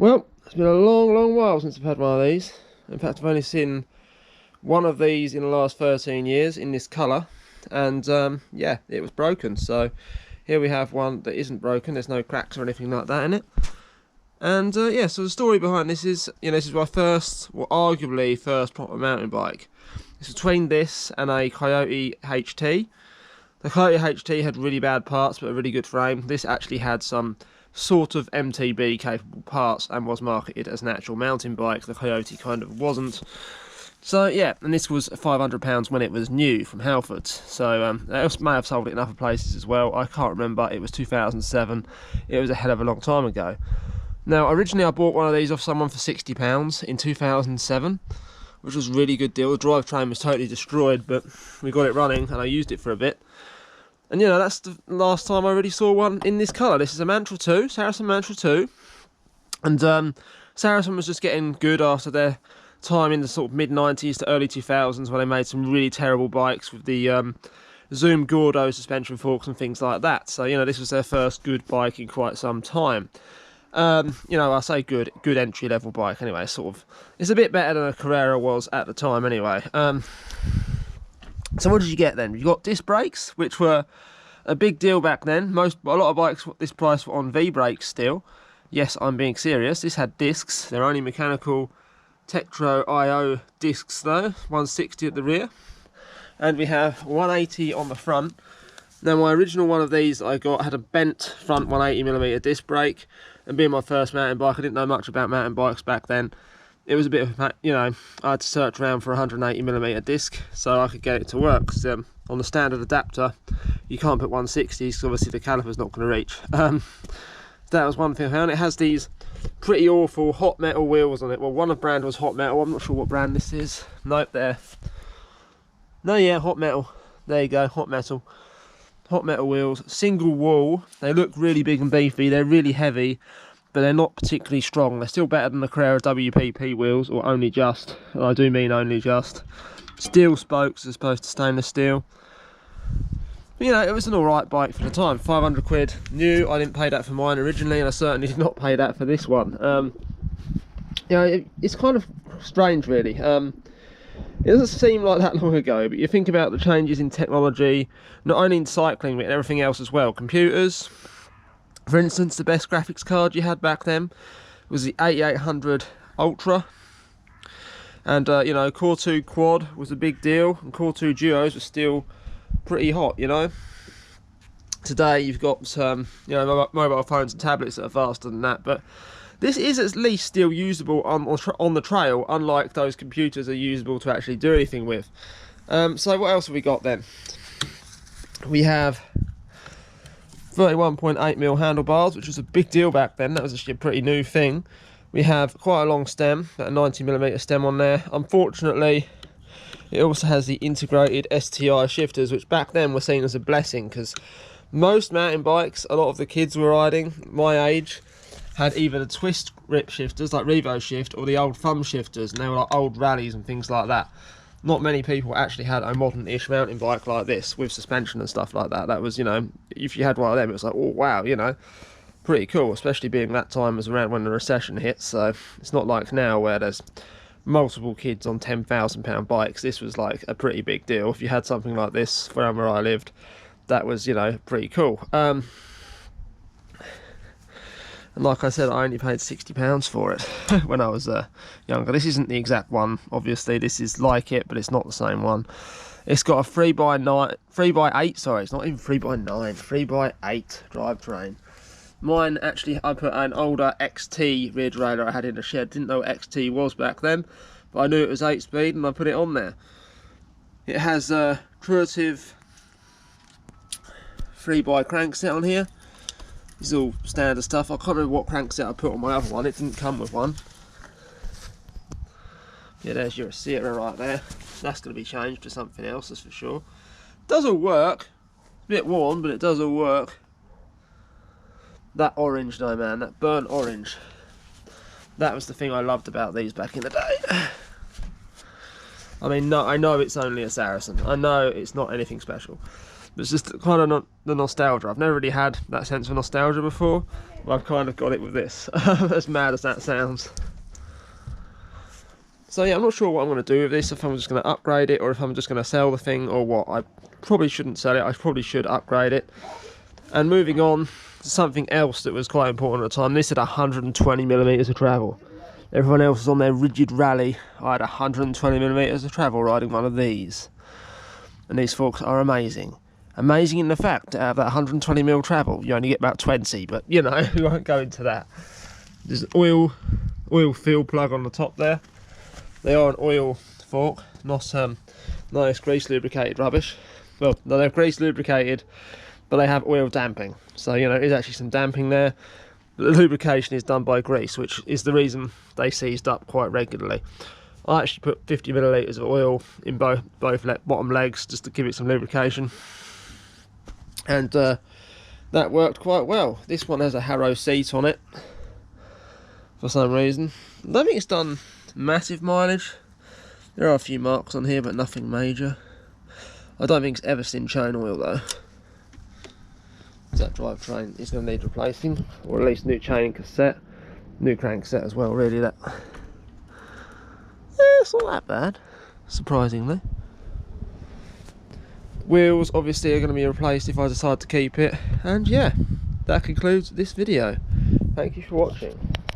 Well, it's been a long while since I've had one of these. In fact, I've only seen one of these in the last 13 years in this colour, and yeah, it was broken. So here we have one that isn't broken. There's no cracks or anything like that in it. And yeah, so the story behind this is, this is my first, well, arguably first proper mountain bike. It's between this and a Coyote HT. The Coyote HT had really bad parts but a really good frame. This actually had some sort of MTB capable parts and was marketed as an actual mountain bike. The Coyote kind of wasn't. So yeah, and this was £500 when it was new from Halfords. So they may have sold it in other places as well. I can't remember. It was 2007. It was a hell of a long time ago. Now, originally I bought one of these off someone for £60 in 2007, which was a really good deal. The drivetrain was totally destroyed, but we got it running and I used it for a bit. And that's the last time I really saw one in this colour. This is a mantra2, Saracen mantra2. And Saracen was just getting good after their time in the sort of mid-90s to early 2000s, when they made some really terrible bikes with the Zoom Gordo suspension forks and things like that. So, this was their first good bike in quite some time. I say good entry-level bike anyway, sort of. It's a bit better than a Carrera was at the time anyway. So what did you get then? You got disc brakes, which were a big deal back then. A lot of bikes this price were on V brakes still. Yes, I'm being serious. This had discs. They're only mechanical Tektro IO discs though. 160 at the rear. And we have 180 on the front. Now my original one of these I got had a bent front 180mm disc brake. And being my first mountain bike, I didn't know much about mountain bikes back then. It was a bit of, I had to search around for a 180mm disc so I could get it to work. Because on the standard adapter, you can't put 160s because obviously the caliper's not going to reach. That was one thing I found. It has these pretty awful hot metal wheels on it. Well, one of brand was Hot Metal. I'm not sure what brand this is. Nope, there. No, yeah, Hot Metal. There you go, Hot Metal. Hot metal wheels, single wall. They look really big and beefy. They're really heavy, but they're not particularly strong. They're still better than the Carrera WPP wheels, or only just. And I do mean only just. Steel spokes as opposed to stainless steel. But, it was an alright bike for the time. 500 quid new. I didn't pay that for mine originally, and I certainly did not pay that for this one. It's kind of strange, really. It doesn't seem like that long ago, but you think about the changes in technology, not only in cycling, but in everything else as well. Computers, for instance, the best graphics card you had back then was the 8800 Ultra. And, Core 2 Quad was a big deal, and Core 2 Duos were still pretty hot, Today you've got, mobile phones and tablets that are faster than that, but this is at least still usable on the trail, unlike those computers are usable to actually do anything with. So what else have we got then? We have 31.8mm handlebars, which was a big deal back then. That was actually a pretty new thing. We have quite a long stem, about a 90mm stem on there. Unfortunately, it also has the integrated STI shifters, which back then were seen as a blessing, because most mountain bikes, a lot of the kids were riding, my age, had either the twist grip shifters like Revo Shift or the old thumb shifters, and they were like old rallies and things like that. Not many people actually had a modern-ish mountain bike like this with suspension and stuff like that. That was, if you had one of them, it was like, oh wow, pretty cool, especially being that time was around when the recession hit. So it's not like now where there's multiple kids on £10,000 bikes. This was like a pretty big deal. If you had something like this wherever I lived, that was, pretty cool. And like I said, I only paid £60 for it when I was younger. This isn't the exact one, obviously. This is like it, but it's not the same one. It's got a 3x8, sorry, it's not even 3x9, 3x8 drivetrain. Mine, actually, I put an older XT rear derailleur I had in the shed. Didn't know what XT was back then, but I knew it was 8-speed and I put it on there. It has a Truative 3x crankset on here. This is all standard stuff. I can't remember what crankset I put on my other one. It didn't come with one. Yeah, there's your Sierra right there. That's going to be changed to something else, that's for sure. Does all work. It's a bit worn, but it does all work. That orange though, man, that burnt orange. That was the thing I loved about these back in the day. I mean, no, I know it's only a Saracen. I know it's not anything special. It's just kind of not the nostalgia. I've never really had that sense of nostalgia before, but I've kind of got it with this. As mad as that sounds. So yeah, I'm not sure what I'm going to do with this, if I'm just going to upgrade it or if I'm just going to sell the thing or what. I probably shouldn't sell it, I probably should upgrade it. And moving on to something else that was quite important at the time, this had 120mm of travel. Everyone else was on their rigid rally. I had 120mm of travel riding one of these. And these forks are amazing. Amazing in the fact that out of that 120mm travel, you only get about 20, but you know, we won't go into that. There's an oil fill plug on the top there. They are an oil fork, not nice grease lubricated rubbish. Well, no, they're grease lubricated, but they have oil damping. So, you know, there's actually some damping there. But the lubrication is done by grease, which is the reason they seized up quite regularly. I actually put 50ml of oil in both bottom legs just to give it some lubrication. And that worked quite well. This one has a Harrow seat on it for some reason. I don't think it's done massive mileage. There are a few marks on here, but nothing major. I don't think it's ever seen chain oil though. That drivetrain is going to need replacing, or at least new chain and cassette, new crankset as well. Really, that it's not that bad, surprisingly. Wheels obviously are going to be replaced if I decide to keep it, and yeah, that concludes this video. Thank you for watching.